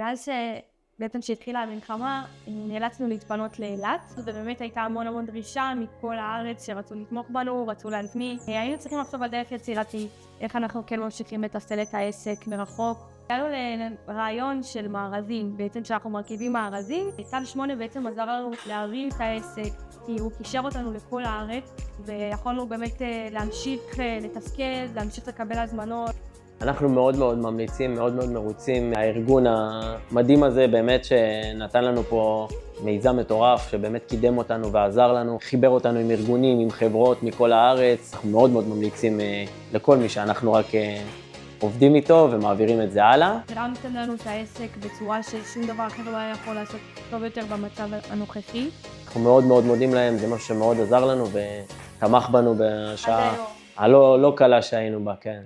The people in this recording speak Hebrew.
מאז שבעצם שהתחילה המלחמה, נאלצנו להתפנות לאילת, ובאמת הייתה המון דרישה מכל הארץ שרצו לתמוך בנו, רצו להזמין. היינו צריכים לחשוב על דרך יצירתית, איך אנחנו כן ממשיכים לתפעל את העסק מרחוק. הגענו לרעיון של מארזים, בעצם שאנחנו מרכיבים מארזים. צד 8 בעצם עזר לנו להרים את העסק, כי הוא קישר אותנו לכל הארץ, ויכולנו באמת להמשיך לתפקד, להמשיך לקבל הזמנות. אנחנו מאוד ממליצים, מאוד מרוצים. הארגון המדהים הזה באמת שנתן לנו פה מיזם מטורף, שבאמת קידם אותנו ועזר לנו, חיבר אותנו עם ארגונים, עם חברות מכל הארץ. אנחנו מאוד ממליצים לכל מי שאנחנו רק עובדים איתו ומעבירים את זה הלאה. הרמתם לנו את העסק בצורה ששום דבר אחר לא היה יכול לעשות טוב יותר במצב הנוכחי. אנחנו מאוד מודים להם, זה משהו שמאוד עזר לנו ותמך בנו בשעה הלא קלה שהיינו בה, כן.